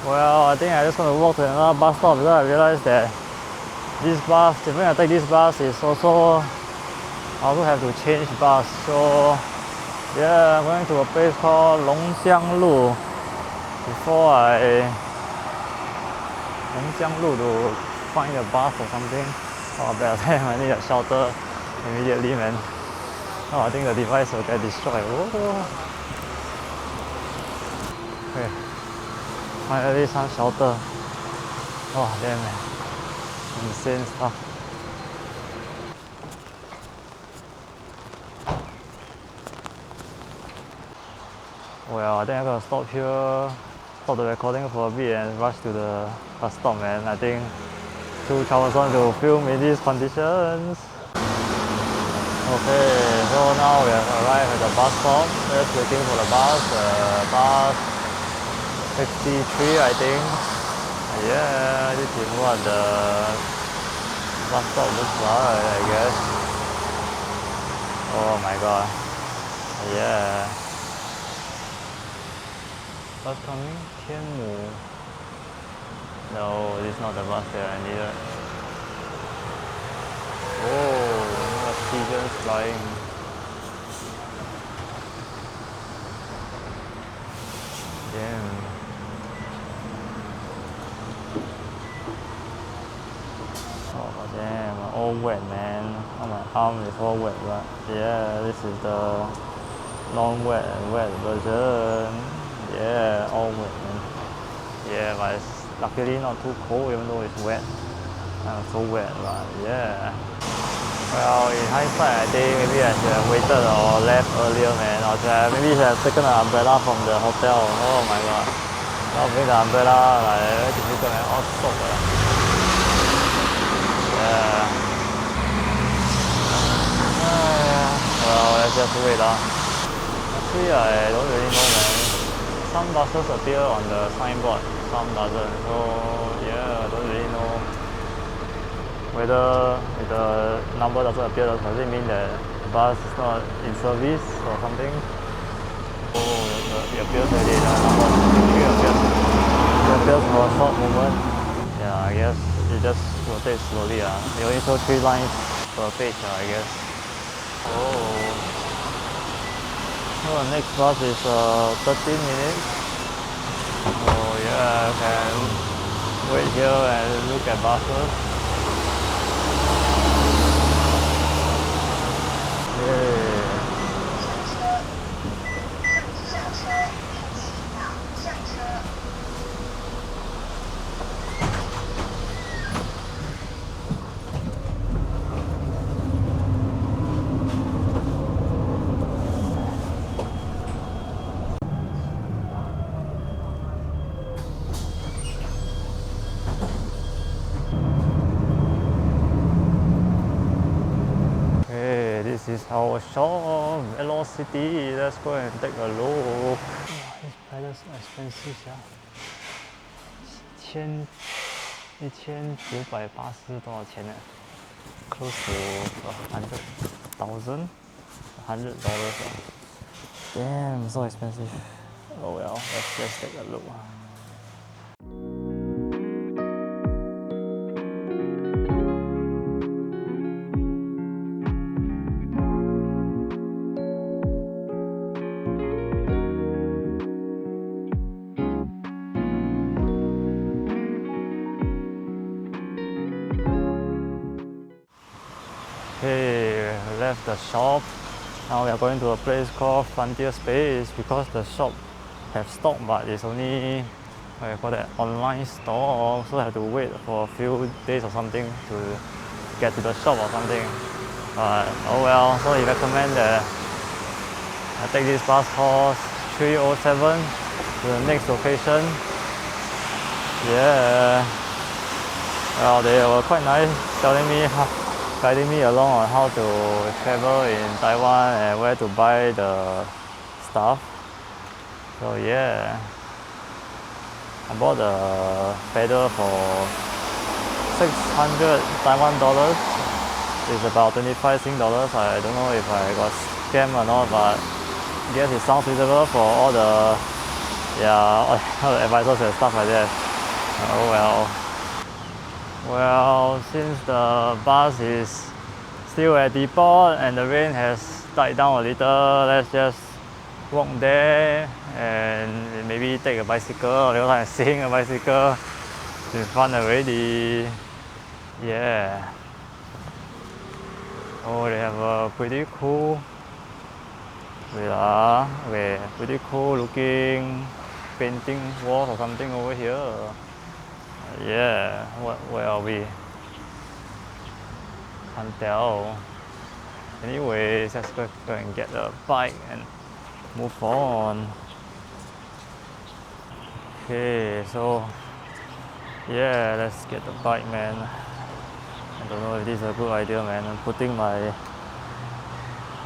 Well, I think I just want to walk to another bus stop because I realized that this bus, if I take this bus, is also I also have to change bus. So yeah, I'm going to a place called Longjianglu Longjianglu to find a bus or something. Oh, bad damn! I need a shelter immediately, man. Oh, I think the device will get destroyed. Whoa. Okay, finally some shelter. Oh damn, man, insane stuff. Well, I think I'm gonna stop here, stop the recording for a bit and rush to the bus stop, man. I think too troublesome to film in these conditions. Okay, so now we have arrived at the bus stop. Just waiting for the bus, bus 63, I think. Yeah, this is what the bus stop looks like, I guess. Oh my god. Yeah. Bus coming? Tianmu. No, this is not the bus there, I need it. Oh, pigeons flying. Damn. Oh damn, all wet, man. Oh, my arm is all wet, but yeah, this is the non-wet and wet version. Yeah, all wet, man. Yeah, but it's luckily not too cold even though it's wet. So wet, but yeah. Well, in hindsight, I think maybe I should have waited or left earlier, man. Or maybe should have taken an umbrella from the hotel. Oh my god. Now bring the umbrella, like, very difficult, man. All soaked. Yeah. Well, let's just wait. Actually, I don't really know, man. Some buses appear on the signboard, some doesn't. So, yeah, I don't really know whether if the number doesn't appear, does it mean that the bus is not in service or something? Oh, it appears already, the number 63 appears. It appears for a short moment. Yeah, I guess it just rotates slowly. They only show 3 lines per page, I guess. Oh. So the next bus is 13 minutes. Oh yeah, I can wait here and look at buses. This is our shop, Velocity. Let's go and take a look. This pedals are expensive, yeah. 1980多少钱呢 ？Close to $100,000. Damn, so expensive. Oh well, let's just take a look. Okay, we left the shop. Now we are going to a place called Frontier Space because the shop have stock, but it's only what you call that, online store, so I have to wait for a few days or something to get to the shop or something. But oh well, so he recommend that I take this bus called 307 to the next location. Yeah. Well, they were quite nice telling me guiding me along on how to travel in Taiwan and where to buy the stuff. So yeah, I bought the pedal for 600 Taiwan dollars. It's about 25 Sing dollars. I don't know if I got scammed or not, but I guess it sounds suitable for all the Yeah, all the advisors and stuff like that. Oh well. Well, since the bus is still at depot and the rain has died down a little, let's just walk there and maybe take a bicycle. Because I'm seeing a bicycle. It's been fun already. Yeah. Oh, they have a pretty cool, pretty cool looking painting wall or something over here. Yeah, where are we? Can't tell. Anyways, let's go and get a bike and move on. Okay, so yeah, let's get the bike, man. I don't know if this is a good idea, man. I'm putting my,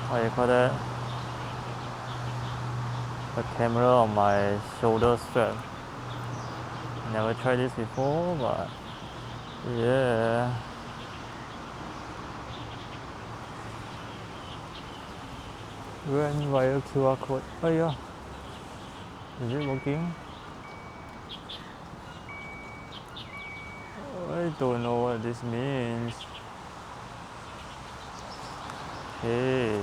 what do you call that? The camera on my shoulder strap. Never tried this before, but yeah. Run via QR code. Oh yeah. Is it working? I don't know what this means. Okay.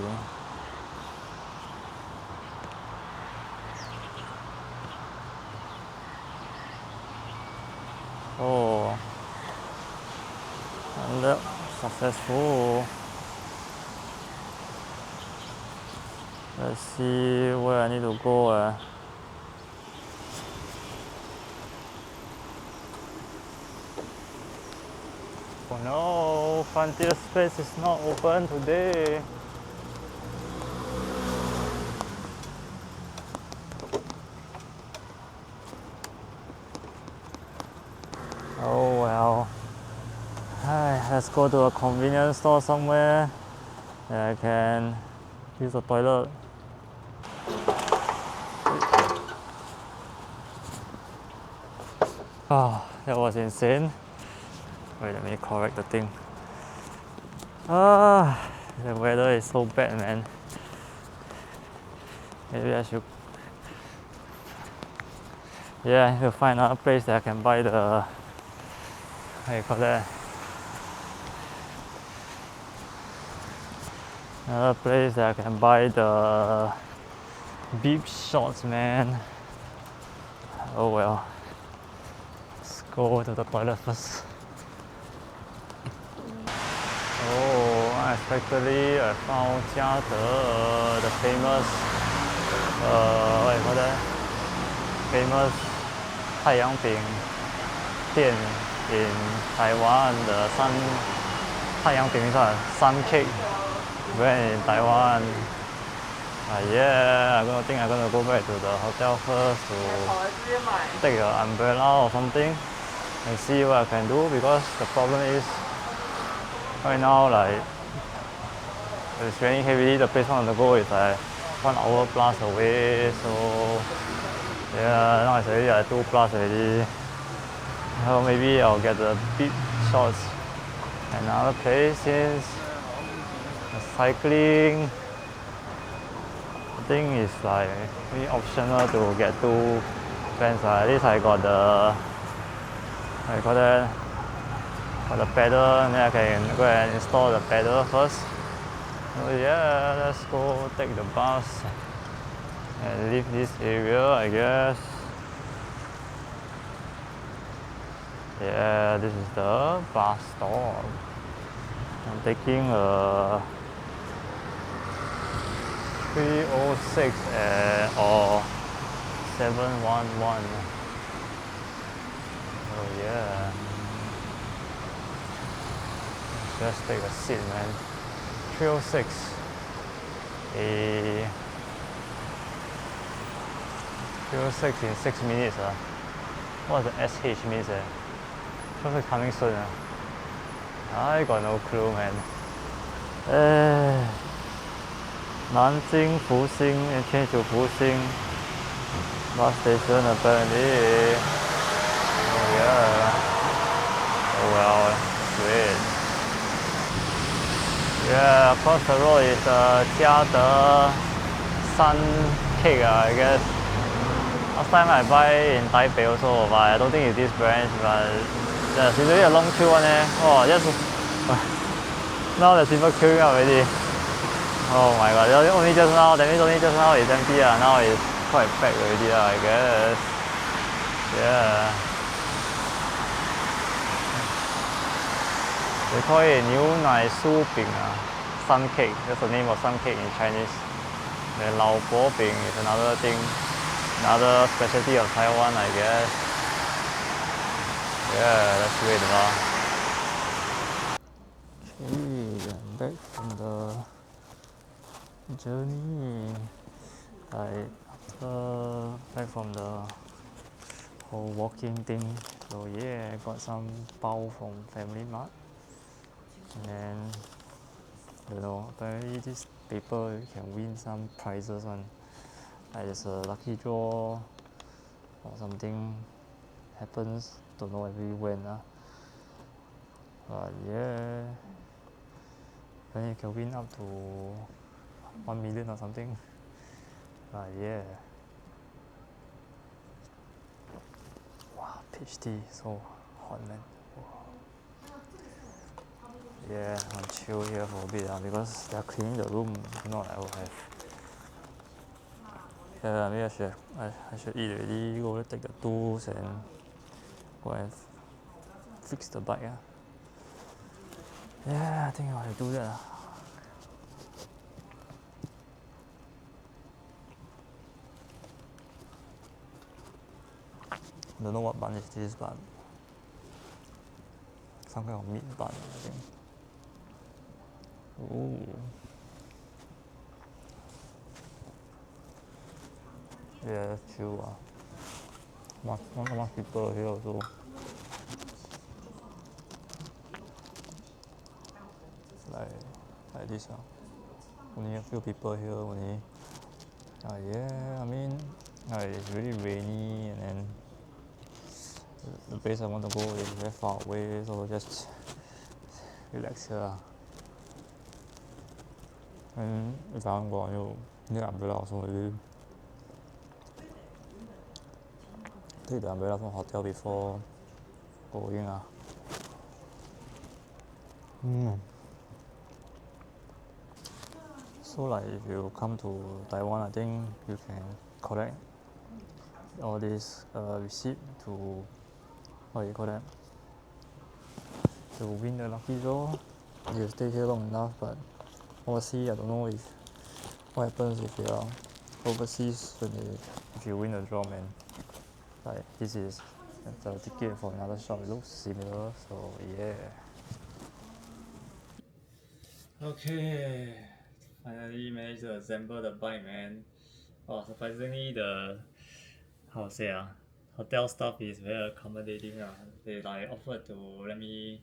Oh. And successful. Let's see where I need to go. Oh no, Frontier Space is not open today. Oh well. Let's go to a convenience store somewhere that I can use the toilet. Oh, that was insane. Wait, let me correct the thing. The weather is so bad, man. Maybe I should. Yeah, I need to find another place that I can buy the. How you call that? Another place that I can buy the beep shorts, man. Oh well. Let's go to the toilet first. Oh, unexpectedly I found ChiaTe, the famous, what do you call that? Famous 太阳饼店 in Taiwan. The sun cake brand in Taiwan. Yeah, I'm gonna go back to the hotel first to take an umbrella or something and see what I can do, because the problem is right now, like, it's raining heavily. The place I want to go is like 1 hour plus away, so yeah, now it's already like 2 plus already. So maybe I'll get the beach shorts another place, since cycling I think it's like really optional to get 2 pants. At least I got the, I got the pedal, and then I can go and install the pedal first. So yeah, let's go take the bus and leave this area, I guess. Yeah, this is the bus stop. I'm taking a 306 or 711. Oh yeah. Let's just take a seat, man. 306. 306 in 6 minutes. What does the SH means? 306 coming soon. I got no clue, man. Nanjing, Fuxing, and change to Fuxing bus station apparently. Oh yeah. Oh well, great. Yeah, across the road is ChiaTe sun cake, I guess. Last time I buy in Taipei also, but I don't think it's this branch. But there's usually a long queue one eh. Oh, just now the people queuing up already. Oh my god! Only just now. That means only just now it's empty. Now it's quite packed already. I guess. Yeah. They call it 牛奶酥饼 sun cake. That's the name of sun cake in Chinese. The 老婆饼 is another thing, another specialty of Taiwan, I guess. Yeah, let's wait now. Okay, I'm back from the journey. Back from the whole walking thing. So yeah, I got some bao from Family Mart. And then, I don't know, apparently this paper you can win some prizes one. Like there's a lucky draw or something happens, don't know every when. But yeah, then you can win up to 1 million or something. But yeah. Wow, peach tea, so hot man. Yeah, I'll chill here for a bit because they're cleaning the room, not I will have. Yeah, maybe I should eat already, go take the tools and go and fix the bike. Yeah, I think I'll do that. Don't know what bun is this, but some kind of meat bun, I think. Ooh. Yeah, chill. Not much people here also. Like this. Only a few people here only. Yeah, I mean, it's really rainy and then the place I want to go is very far away, so just relax here. And if I want to go, I need umbrella also maybe. Take the umbrella from hotel before going. So like if you come to Taiwan, I think you can collect all this receipt to, what do you call that, to win the lucky draw. You stay here long enough, but overseas I don't know what happens if you are overseas if you win the draw, man. Like this is the ticket for another shop, it looks similar, so yeah. Okay, finally managed to assemble the bike, man. Oh, surprisingly hotel staff is very accommodating. They like offered to let me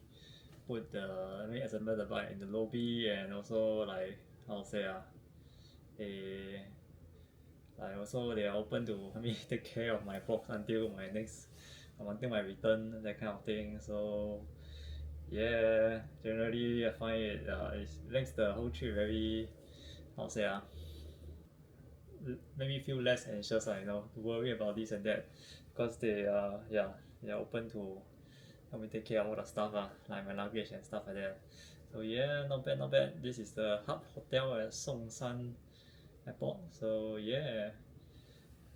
assemble the bike in the lobby, and also like they they are open to let me take care of my box until my return, that kind of thing. So yeah, generally I find it makes the whole trip very make me feel less anxious, to worry about this and that, because they are open to help me take care of all the stuff, like my luggage and stuff like that. So yeah, not bad, not bad. This is the Hub Hotel at Songshan Airport. So yeah,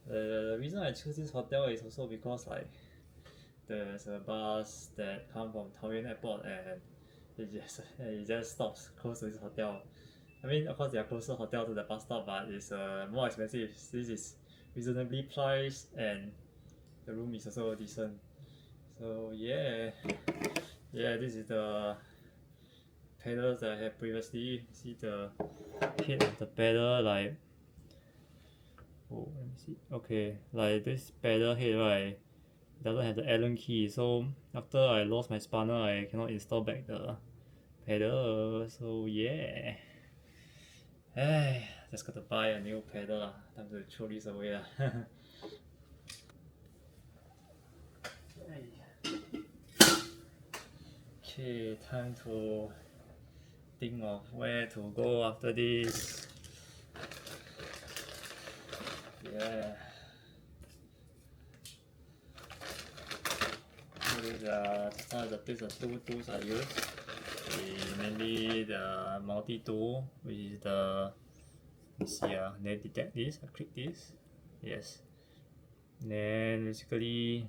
the reason I choose this hotel is also because like there's a bus that come from Taipei Airport, and it just stops close to this hotel. I mean, of course, there are closer hotel to the bus stop, but it's more expensive. This is reasonably priced, and the room is also decent. So yeah, this is the pedals that I had previously. See the head of the pedal, like, oh, let me see. Okay, like this pedal head, right, doesn't have the Allen key. So after I lost my spanner, I cannot install back the pedal. So yeah. Just got to buy a new pedal. Time to throw this away. Okay, time to think of where to go after this. Yeah. these are two tools I use. Mainly the multi tool, which is the, let's see, they detect this. I click this, yes. Then basically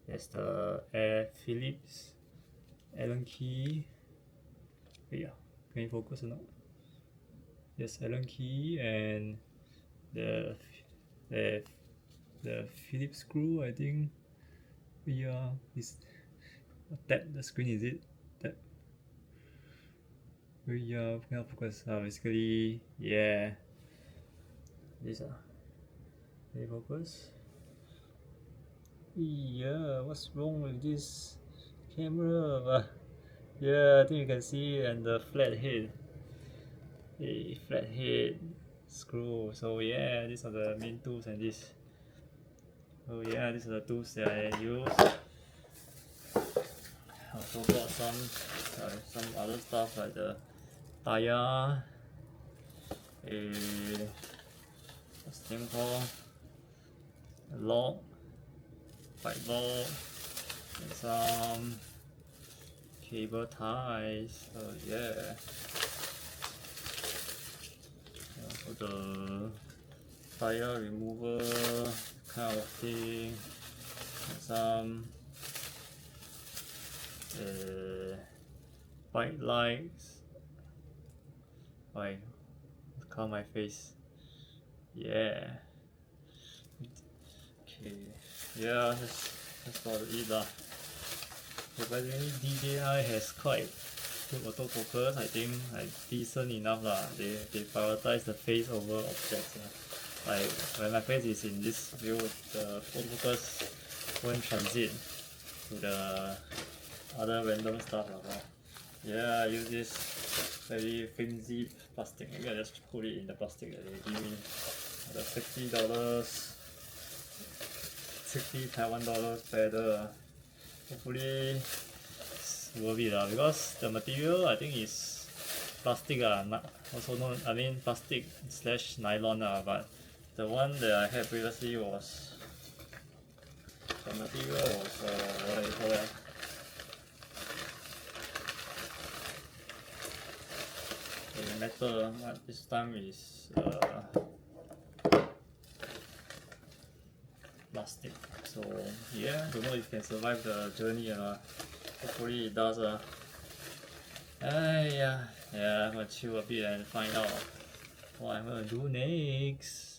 there's the Phillips Allen key. Yeah, can you focus or not? Yes, Allen key and the Phillips screw. I think is tap the screen. Is it tap? Cannot focus. Basically, yeah. This can you focus? Yeah, what's wrong with this camera? Yeah, I think you can see, and the flat head. A flat head screw. So yeah, these are the main tools, and this. Oh yeah, these are the tools that I use. I also got some other stuff like the tire, what's the thing called? A lock, pipe lock, and some cable ties. So yeah. For the tire remover kind of thing, and some white lights. Why? Cover my face. Yeah. Okay. Yeah, that's about it lah. Surprisingly, DJI has quite good autofocus. I think like decent enough lah. They prioritize the face over objects. Like when my face is in this view, the autofocus won't transit to the other random stuff lah. Yeah, I use this very flimsy plastic. Maybe I just put it in the plastic that they give me. The $60 Taiwan dollars pedal. Hopefully it's worth it because the material I think is plastic also known, I mean plastic / nylon but the one that I had previously was, the material was what do you call that? Metal, but this time is plastic. So yeah, don't know if it can survive the journey or not. Hopefully it does. Yeah, I'm gonna chill a bit and find out what I'm gonna do next.